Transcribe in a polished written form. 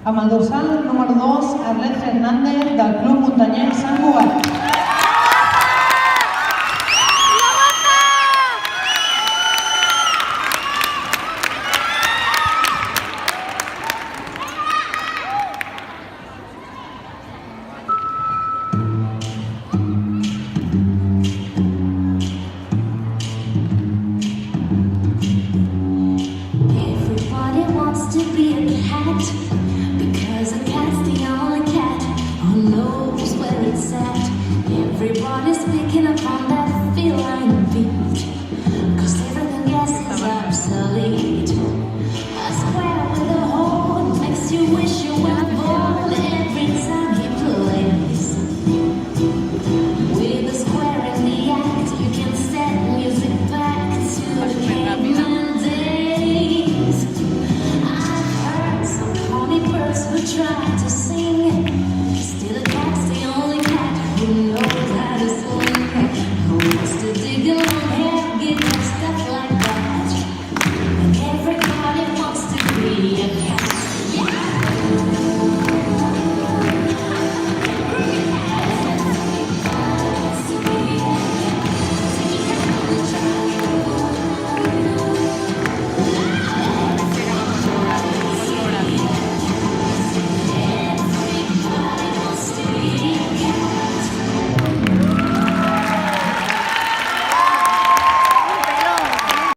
Amb el dorsal número 2, Arlet Fernández, del Club Muntanyenc Sant Cugat. To be a cat, because a cat's the only cat who knows where it's at. Everybody's picking up on that feline beat, cause everything else is obsolete. A square with a hole makes you wish you were born every time he plays. With a square in the act, you can set music back to the caveman days. Who tried to sing